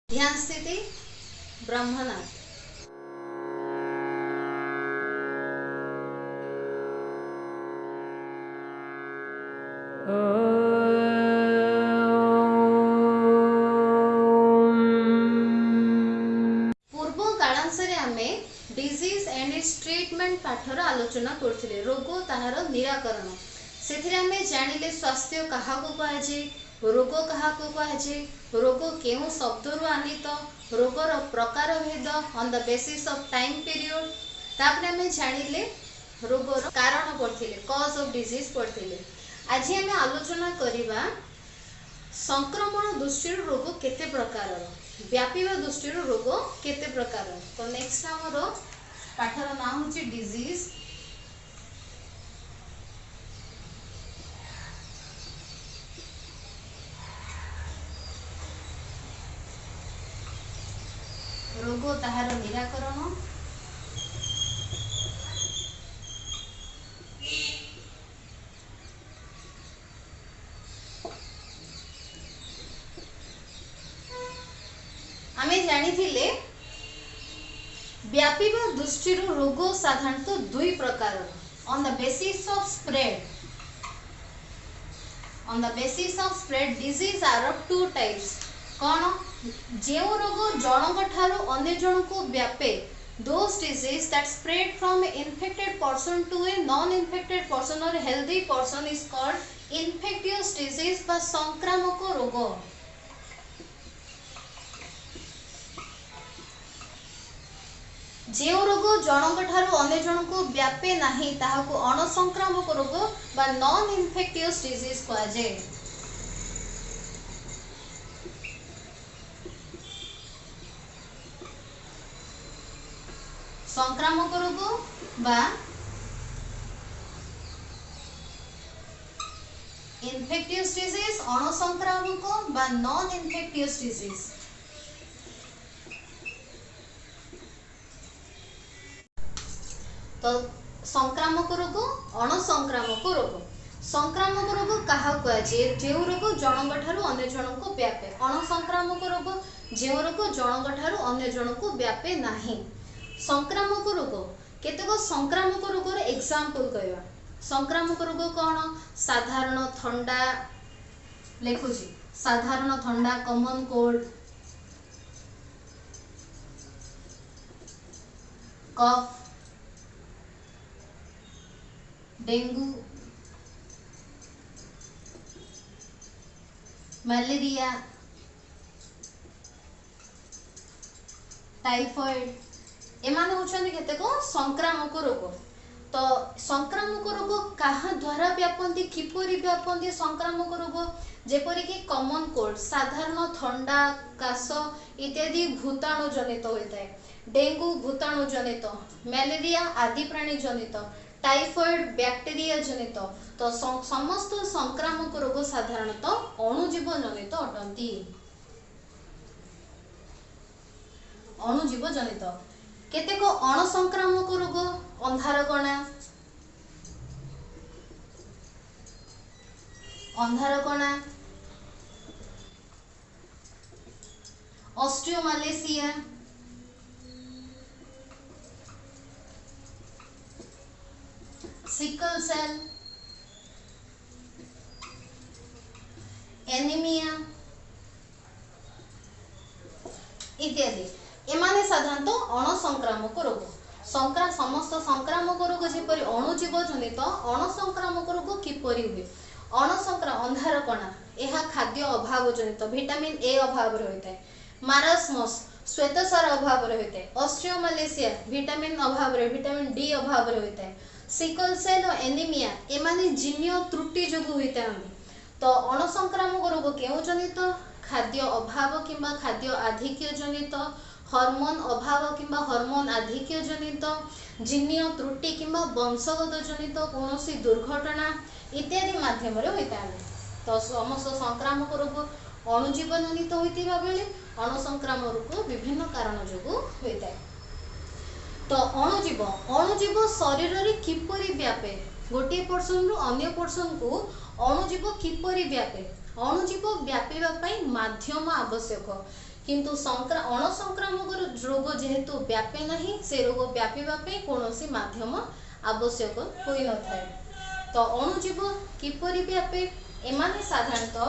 ध्यान स्थिति ब्रह्मनाथ। पूर्व कालांशरे आमे डिजीज एंड इट्स ट्रीटमेंट पाठर आलोचना करथिले। रोग ताहार निराकरण सेथिरे आमे जानिले स्वास्थ्य काहाको कुहाजे, रोग काहाको कुहाजे, रोग केउ शब्दरु आनीत, रोगर प्रकार भेद on the basis of time period. तापरे आमे जानिले रोगर कारण पढ़थिले, कॉज ऑफ डिजीज पढ़थिले। आज आमे आलोचना करिबा संक्रमण दृष्टि रोग केते प्रकार, व्यापीवा दृष्टि रोग केते प्रकार। तो नेक्स्ट हमर पाठर नाम होची डिजीज। रोग ताहार निराकरण। आमे जानिथिले व्यापीवा दृष्टि रोग साधारणतः दुई प्रकार। On the basis of spread, on the basis of spread disease are of two types. कौन जो रोग जनक ठारू अन्य जन को व्यापे, those disease that spread from infected person to a non infected person और healthy person is called infectious disease बा संक्रामक रोग। जो रोग जनक ठारू अन्य जन को व्यापे नाही ताहाको अणसंक्रामक रोग बा नॉन इन्फेक्टियस डिजीज कहा जाए। संक्रामक रोग बा इन्फेक्टियस डिजीज, अणसंक्रामक बा नॉन इन्फेक्टियस डिजीज। तो संक्रामक रोग, अणसंक्रामक रोग। संक्रामक रोग कहा कुआ जे जो रोग जनक ठारू अन्य जन को व्यापे। अणसंक्रामक रोग जो रोग जनक ठारू अन्य जन को व्यापे नाही। संक्रामक रोग केतेक संक्रामक रोगर एग्जांपल कहवा। संक्रामक रोग कौन? साधारण थंडा, लिखुची साधारण थंडा, कॉमन कोल्ड, कफ, डेंगू, मलेरिया, टाइफॉइड, एमाने होछन केतेक संक्रामक रोग। तो संक्रामक रोग कहा द्वारा व्यापन्ति, किपरि व्यापन्ति संक्रामक रोग? जेपरि कि कॉमन कोल्ड साधारण थंडा, काश इत्यादि भूताणु जनित होता है। डेंगू भूताणु जनित, मलेरिया आदि प्राणी जनित, टाइफॉइड बैक्टीरिया जनित। तो समस्त संक्रामक रोग साधारणतः अणुजीव जनित अटंती, अणुजीव जनित। केतेक अणसंक्रामक रोग अंधारकणा, अंधारकणा, ऑस्टियोमालेशिया, सिकल सेल, एनीमिया इत्यादि। एमाने साधारणतः अणसंक्रामक रोग। समस्त संक्रामक रोग जेपरि अणुजीव जनित, अणसंक्रामक रोग किपरि हुए? अंधारकणा यह खाद्य अभाव जनित, विटामिन ए अभाव होता है। मारास्मस श्वेतसार अभाव होता है। ऑस्टियोमालेशिया विटामिन अभाव, विटामिन डी अभाव होता है। सिकल सेल और एनीमिया एमाने जीन्य त्रुटि जोगु होता है। तो अणसंक्रामक रोग केउ जनित? खाद्य अभाव किंबा खाद्य आधिक्य जनित, हार्मोन अभाव किंबा हार्मोन आधिक्य जनित, जीन्य त्रुटि किंबा वंशगत जनित कौनसी दुर्घटना इत्यादि माध्यम रे होता है। तो समस्त संक्रामक रोग अणुजीव जनित होइतिबा बेले अणसंक्रामक रोग विभिन्न कारण जोगु होता है। तो अणुजीव, अणुजीव शरीर रे किपरि व्यापे? गोटे पर्सन रु अन्य पर्सन को अणुजीव किपरि व्यापे? अणुजीव व्यापीबा पई माध्यम आवश्यक। किंतु अणसंक्रामक रोग जेहेतु व्यापे नहीं से रोग व्यापीबा पे कौनसी माध्यम आवश्यक होई न थाए। तो अणुजीव किपरि व्यापे एमाने साधारणतः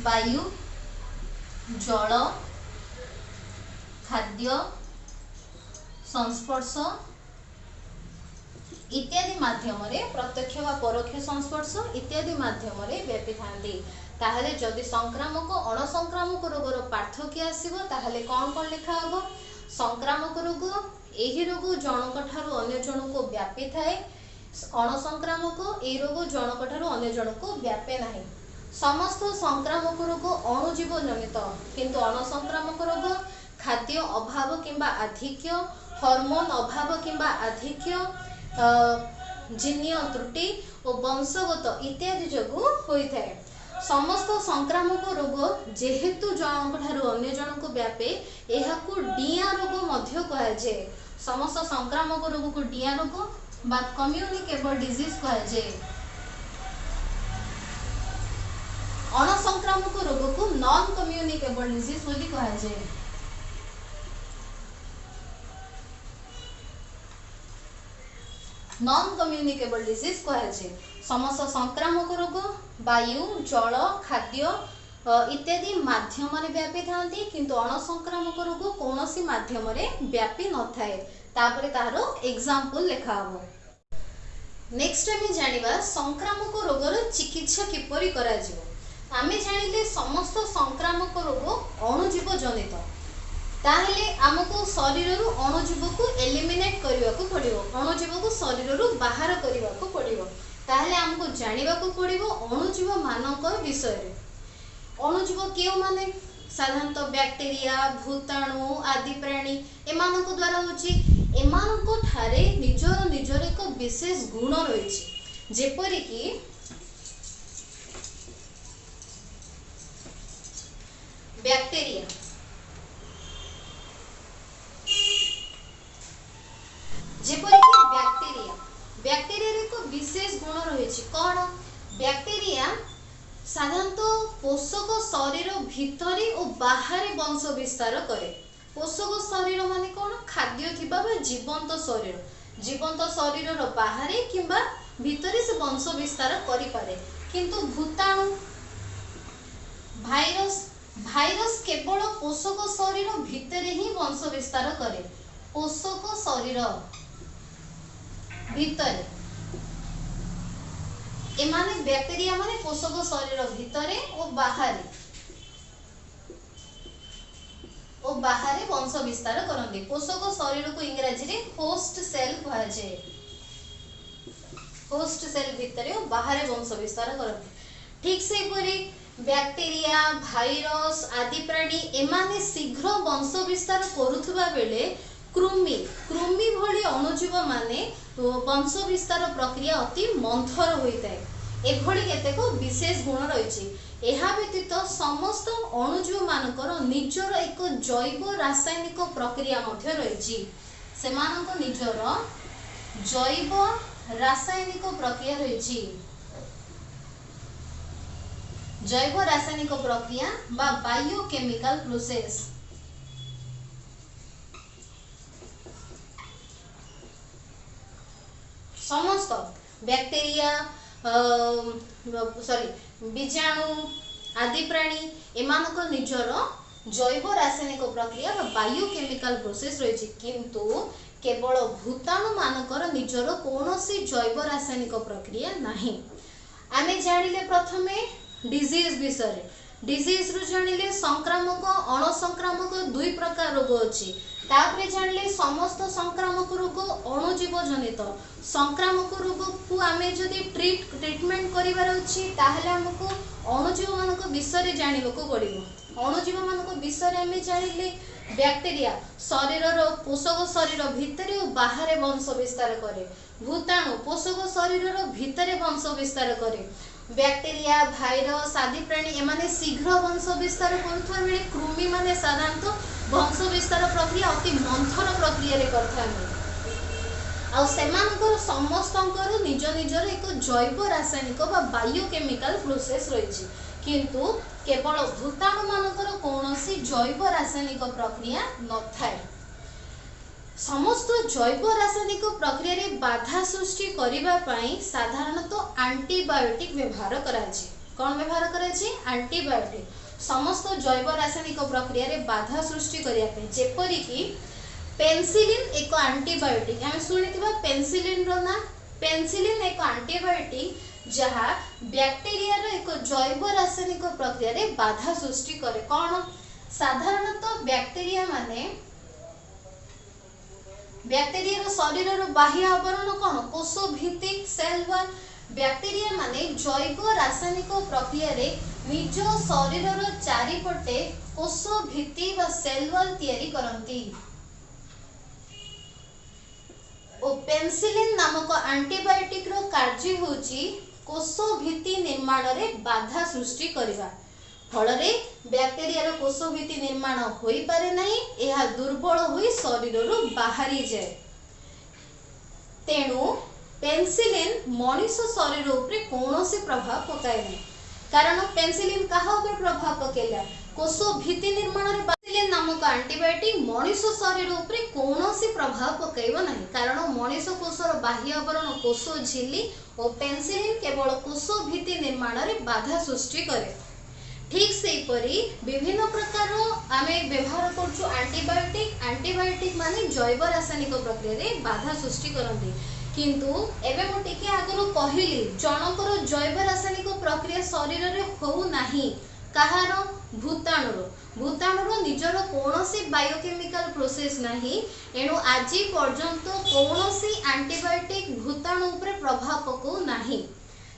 वायु जल खाद्य संस्पर्श इत्यादि माध्यम प्रत्यक्ष व परोक्ष संस्पर्श इत्यादि माध्यम व्यापी थांती। ताहले जदि संक्रामक अणसंक्रामक रोगर पार्थक्य आसीबो ताहले कौन कौन लिखा हबो? संक्रामक रोग एही रोग जनक ठारू अन्य जनक व्यापी थाए। अणसंक्रामक एही रोग जनक ठारू अन्य जनक व्यापे नाही। समस्त संक्रामक रोग अणुजीव जनित किंतु अणसंक्रामक रोग खाद्य अभाव किंबा आधिक्य हार्मोन अभाव किंबा आधिक्य जीनीय त्रुटि और वंशगत इत्यादि जोगु होई थाए। समस्त संक्रामक रोग जेहेतु जनक ठारू अन्य जनक व्यापे एहाकू डिया रोग मध्य कहा जाए। समस्त संक्रामक रोग को डिया रोग बा कम्युनिकेबल डिजीज कहा जाए। अणसंक्रामक रोग को नॉन कम्युनिकेबल डिजीज बोली कहा जाए। नॉन कम्युनिकेबल डिजीज कहा जाए। समस्त संक्रामक रोग वायु जल खाद्य इत्यादि माध्यम व्यापी थांती किंतु अणसंक्रामक रोग कौनसी माध्यम व्यापी न थाए। तापरे तारो एग्जांपल लिखा हबो। नेक्स्ट आमे जानिबा संक्रामक रोगर चिकित्सा किपरि करा जिवो। आमे जानिले समस्त संक्रामक रोग अणुजीव जनित ताहले आमको शरीर रु अणुजीव को एलिमिनेट करबा को पड़िबो। अणुजीव को शरीर रु बाहर करबा को पड़िबो। ताहले हमको जानिबा को पड़िबो अणुजीव मानक विषय रे। अणुजीव केउ माने साधारणतः बैक्टीरिया भूताणु आदि प्राणी एमानक द्वारा होची। एमानक ठारे निजर निजर एक विशेष गुण रहिछि जेपरि कि बैक्टीरिया बैक्टीरिया एक विशेष गुण रही कौन? बैक्टीरिया साधारणतः पोषक शरीर भितर और बाहर वंश विस्तार करे। पोषक शरीर माने कौन? खाद्य थिबा बा जीवंत शरीर बाहर किंबा भितर से वंश विस्तार करि पारे। किंतु भूताणु भाइरस केवल पोषक शरीर भितर ही वंश विस्तार करे। पोषक शरीर भितर एमाने बैक्टीरिया माने पोषक शरीर भितर और बाहर वंश विस्तार करते। पोषक शरीर को इंग्रजी रे होस्ट सेल कहा जाए। होस्ट सेल भितर और बाहर वंश विस्तार करते। ठीक से परी बैक्टीरिया भाइरस आदि प्राणी एमाने शीघ्र वंश विस्तार करुथुबा बेले कृमि भली अणुजीव माने वंश विस्तार प्रक्रिया अति मंथर होता है। एभली केतेक विशेष गुण रही। एहा व्यतीत समस्त अणुजीव मानकर निजर एक जैव रासायनिक प्रक्रिया मध्य रही। सेमानक निजर जैव रासायनिक प्रक्रिया रही। जैव रासायनिक प्रक्रिया बा बायोकेमिकल प्रोसेस। समस्त बैक्टीरिया बीजाणु आदि प्राणी एमानक निजर जैव रासायनिक प्रक्रिया बायोकेमिकल प्रोसेस रही। किंतु केवल भूताणु मानकर निजर कौनसी जैव रासायनिक प्रक्रिया नहीं। आमे जानिले प्रथमे डिजीज विषय। डिजीज रु जानिले संक्रामक अणसंक्रामक दुई प्रकार रोग अछि। तापरे जानिले समस्त संक्रामक रोग अणुजीव जनित। संक्रामक रोग को आमे जदि ट्रीटमेंट करिवार अछि ताहले हमको अणुजीव मानक विषय जानिबा को पड़िबो। अणुजीव मानक विषय आमे जानिले बैक्टीरिया शरीर पोषक शरीर भितर और बाहर वंश विस्तार करे। भूताणु पोषक शरीर भितर वंश विस्तार करे। बैक्टीरिया भाइरस आदि प्राणी एमाने शीघ्र वंश विस्तार करुवा बेले कृमि माने साधारणतः वंश विस्तार प्रक्रिया अति मंथर प्रक्रिया रे करथाय। ଆଉ ସେମାନଙ୍କର ସମସ୍ତଙ୍କର ନିଜ ନିଜର ଏକ ଜୈବ ରାସାୟନିକ ବା ବାୟୋକେମିକାଲ ପ୍ରୋसेस ରହିଛି, କିନ୍ତୁ केवल भूताणु मानकर कौनसी जैव रासायनिक प्रक्रिया नथाए। समस्त जैव रासायनिक प्रक्रिया रे बाधा सृष्टि करिबा पई साधारणतः एंटीबायोटिक व्यवहार कराछि। कौन व्यवहार कराछि? एंटीबायोटिक। समस्त जैव रासायनिक प्रक्रिया रे बाधा सृष्टि करिया पई जेपरि कि पेनिसिलिन एक एंटीबायोटिक, हम सुनिथिबा पेनिसिलिन रो ना। पेनिसिलिन एक एंटीबायोटिक जहाँ बैक्टीरिया रो एक जैव रासायनिक प्रक्रिया रे बाधा सृष्टि करे। कौन? साधारणतः बैक्टीरिया माने बैक्टीरिया रो शरीर रो बाह्य आवरण कौन? कोष भित्तिक सेल वॉल। बैक्टीरिया माने जैव रासायनिक प्रक्रिया रे निज शरीर रो चारिपटे कोष भित्ति बा सेल वॉल तैयारी करंती। ओ पेनिसिलिन नामक एंटीबायोटिक रो कार्य होची कोष भित्ति निर्माण रे बाधा सृष्टि करिवा। फल रे बैक्टीरिया रो कोष भित्ति निर्माण होई पारे नहीं, एहा दुर्बल होई शरीर रो बाहरी जाए। तेणु पेनिसिलिन मनुष्य शरीर उपरे कोनोसी प्रभाव पकाए नहीं, कारण पेनिसिलिन काहा उपरे प्रभाव पकेला? कोष भित्ति निर्माण रे। पेनिसिलिन नामक एंटीबायोटिक मनुष्य शरीर उपरे कोनोसी प्रभाव पकाइबो नहीं, कारण मनुष्य कोषर बाह्य आवरण कोष झिल्ली और पेनिसिलिन केवल कोष भित्ति निर्माण रे बाधा सृष्टि करे। ठीक सेही परी विभिन्न प्रकार आमे व्यवहार करछु एंटीबायोटिक। एंटीबायोटिक माने जैव रासायनिक प्रक्रिया रे बाधा सृष्टि करंती, किंतु एबे मो टिके आगरो कहिली जनकर जैव रासायनिक प्रक्रिया शरीर रे हो नाही। कहार? भूताणुर। भूताणुर निजर कोनोसी बायोकेमिकल प्रोसेस नाही, एणु आजि पर्यंत कोनोसी एंटीबायोटिक भूताणु उपरे प्रभाव पकौ नाही।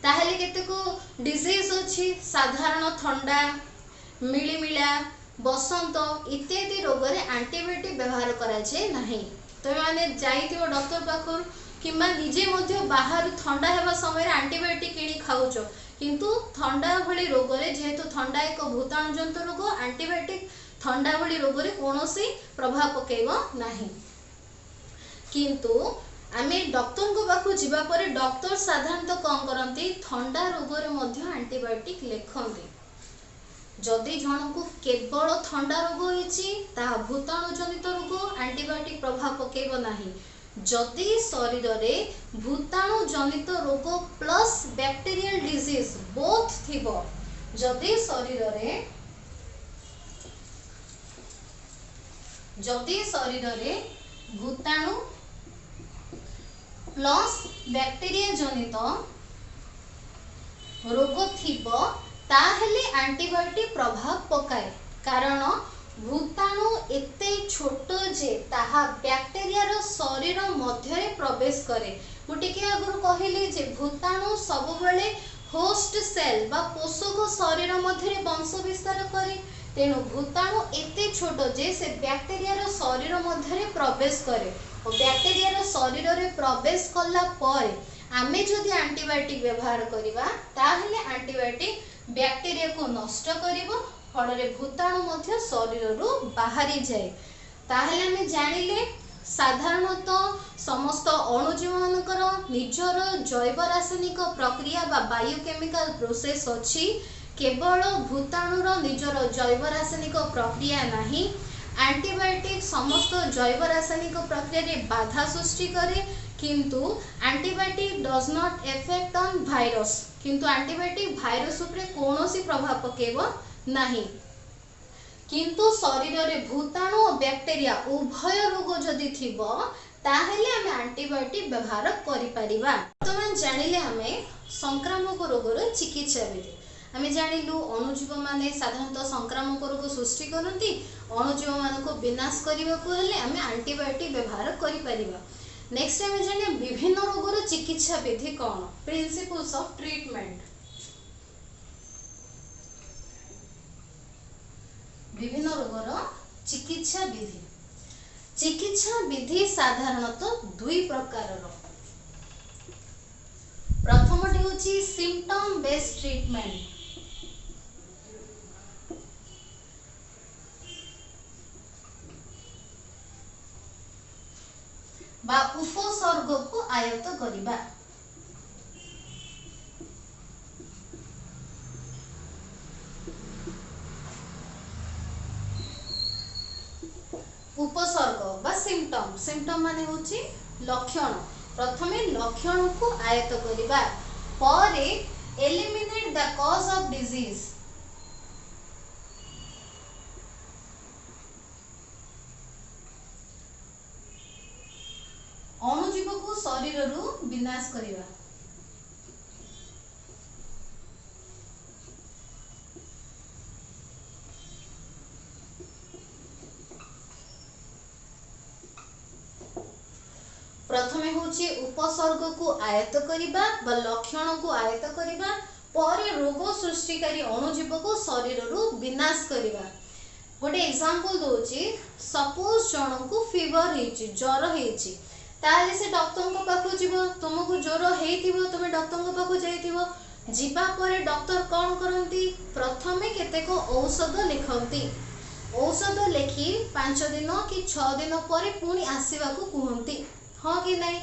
ताहेले केतेको डिजीज अछि, साधारण थंडा, मिलिमिला, बसंत इत्यादि रोग रे एंटीबायोटिक व्यवहार करा जाय नाही। तो माने जाइथिबो डॉक्टर पाखर किंबा निजे मध्य बाहर थंडा हेबा समय एंटीबायोटिक किनी खाउचो, किंतु थंडा भली रोग रे जेहेतु थंडा एक भूताणु जनित रोग, एंटीबायोटिक थंडा भली रोग रे कोनोसी प्रभाव पकेइबो नाही। किंतु आमे डॉक्टर को पाखु जिबा परे डॉक्टर साधारणतः कौन करंती? थंडा रोग रे मध्य एंटीबायोटिक लेखंती। जदि जनकु केवल थंडा रोग होइछि ता भूताणु जनित रोग एंटीबायोटिक प्रभाव पकेइबो नाही। जदि शरीर रे भूताणु जनित रोग प्लस बैक्टीरियल डिजीज बोथ थिबो, जदि शरीर रे भूताणु प्लस बैक्टीरिया जनित रोग थिबो ताहेले एंटीबायोटिक प्रभाव पकाए, कारण भूताणु एते छोट जे ताहा बैक्टीरिया रो शरीर मध्य रे प्रवेश करे। मुटिके आगुर कहिली जे भूताणु सब बेले होस्ट सेल बा पोषक शरीर मध्य रे वंश विस्तार करे। तेणु भूताणु एते छोट जे से बैक्टीरिया रो शरीर मध्य रे प्रवेश करे और बैक्टीरिया रो शरीर रे प्रवेश कला परे आमे जदि एंटीबायोटिक व्यवहार करिबा ताहेले एंटीबायोटिक बैक्टीरिया को नष्ट करिवो, फल रे भूताणु मध्य शरीर रो बाहरी जाए। ताहेले आमे जानिले साधारणतः समस्त अणुजीव मानकर निजर जैव रासायनिक प्रक्रिया बा बायोकेमिकल प्रोसेस अछि, केवल भूताणुर निजर जैव रासायनिक प्रक्रिया नाही। एंटीबायोटिक समस्त जैव रासायनिक प्रक्रिया रे बाधा सृष्टि करे, किंतु antibiotic does not effect on virus, किंतु एंटीबायोटिक वायरस उपरे कोनोसी प्रभाव पकेबो नाही। किंतु शरीर रे भूताणु और बैक्टीरिया उभय रोग जदि थिबो ताहेले आमे एंटीबायोटिक व्यवहार करि परिबा। वर्तमान जानिले आमे संक्रामक रोगर चिकित्सा विधि। आमे जानिलु अणुजीव माने साधारणतः संक्रामक रोग सृष्टि करंती, अणुजीव मानको विनाश करिबाकू हेले आमे एंटीबायोटिक व्यवहार करि परिबा। नेक्स्ट आमे जानिया विभिन्न रोगर चिकित्सा विधि कोन, प्रिंसिपल्स ऑफ ट्रीटमेंट। विभिन्न रोगर चिकित्सा विधि। चिकित्सा विधि साधारणतः दुई प्रकारर। प्रथमटी होची सिम्पटम बेस्ड ट्रीटमेंट। बा उपसर्ग उपसर्ग को आयत्त करिबा। उपसर्ग बा सिम्पटम, सिम्पटम माने होची लक्षण। प्रथमे लक्षण को आयत्त करिबा परे eliminate the cause of disease. अणुजीव को शरीर रु विनाश करिबा। प्रथमे होची उपसर्ग को आयत्त करिबा बा लक्षण को आयत्त करिबा परे रोग सृष्टिकारी अणुजीव को शरीर रु विनाश करिबा। गोटे एग्जांपल दोची, सपोज जण को फीवर हेची, ज्वर हेची, ताले से डॉक्टर को पाखु जीवो, तुमको ज्वर हेइथिबो, तुमे डॉक्टर को पाखु जाइथिबो, जीवा परे डॉक्टर कोन करंती, प्रथमे केतेक औषध लिखंती। औषध लेखि 5 दिन कि 6 दिन परे पुणी आसीबा को कहंती, हाँ कि नहीं।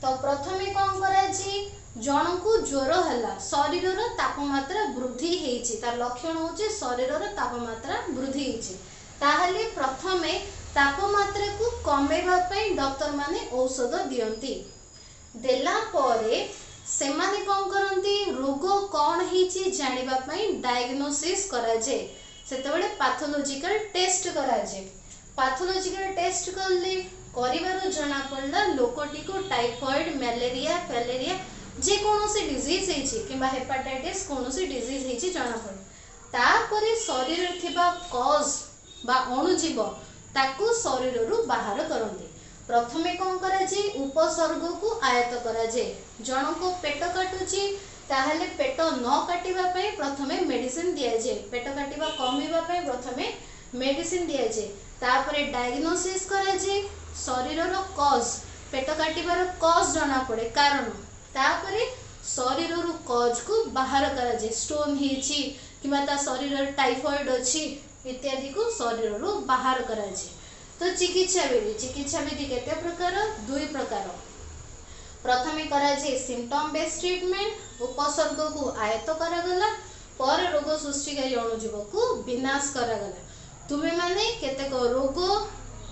तो प्रथमे कौन कराची, जन को ज्वर हैला, शरीर रो तापमात्रा वृद्धि हेची, तार लक्षण होचे शरीर रो तापमात्रा वृद्धि हेची, ताहले प्रथमे तापमात्रा को कमेबा पई डॉक्टर माने औषध दियंती। देला परे सेमाने कौन करंती, रोग कौन हेची जानिबा पई डायग्नोसिस करा जे, सेतबेले पैथोलॉजिकल टेस्ट करा जे। पैथोलॉजिकल टेस्ट करले करिवार जना पड़ला लोकटी को टाइफॉइड, मलेरिया, फैलेरिया जे कोनोसी डिजीज हेची किबा हेपाटाइटिस कोनोसी डिजीज हेची जना पड़। तापरे शरीर रे थिबा कॉज बा अणुजीव ताकू शरीर रु बाहर करंती। प्रथमे कोन करा जे उपसर्ग को आयत्त करा जे। जण को पेट काटुची ताहले पेट न काटिबा पई प्रथमे मेडिसिन दिया जे, पेट काटिबा कमिबा पई प्रथमे मेडिसिन दिया जे। तापरे डायग्नोसिस करा जे, शरीर रो कॉज, पेट काटिबार कॉज जाना पड़े कारण, तापरे शरीर रो कॉज को बाहर करा जे, स्टोन हेची किबा ता शरीर रे टाइफॉइड अछि इत्यादि को शरीर रो बाहर करा जे। तो चिकित्सा विधि केते प्रकार, 2 प्रकार। प्रथमे करा जे सिम्पटम बेस्ड ट्रीटमेंट, उपसर्ग को आयत्त करा गला पर रोग सृष्टिकारी अणुजीव को विनाश करा गला। तुमे माने केतेक रोग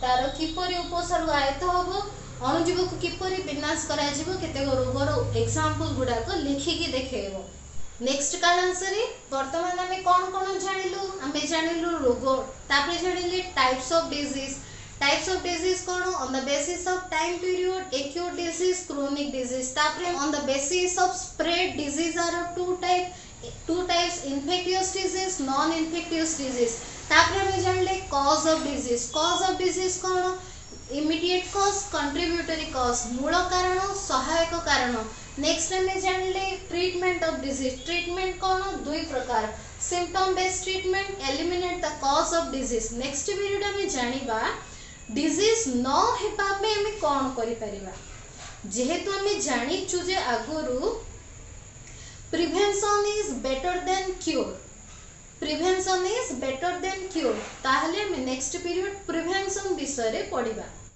तार किपरि उपसर्ग आयत्त होबो, अणुजीव को किपरि विनाश करा जिवो, केतेक रोगर एग्जांपल गुडा को लिखिकी देखेबो। नेक्स्ट काल आंसर वर्तमान आमे कोन कोन जानिलु, आमे जानिलु रोग, तापरे जानिले types of disease. Types of disease कोन, on the basis of time period, acute disease, chronic disease. तापरे on the basis of spread disease are of 2 types, infectious disease, non infectious disease. तापरे हमें जानले cause of disease. Cause of disease कोन, immediate cause, contributory cause, मूल कारण, सहायक कारण। Next हमें जानले ट्रीटमेंट ऑफ डिजीज। ट्रीटमेंट कोन, 2 प्रकार, symptom based treatment, eliminate the cause of disease. Next video हमें जानिबा डिजीज न हेबा पे हमें कोन करि परिबा। जेहेतु हमें जानिचु जे आगुरु prevention is better than cure, prevention is better than cure, ताहले हमें नेक्स्ट पीरियड प्रिवेंशन विषय रे पढ़िबा।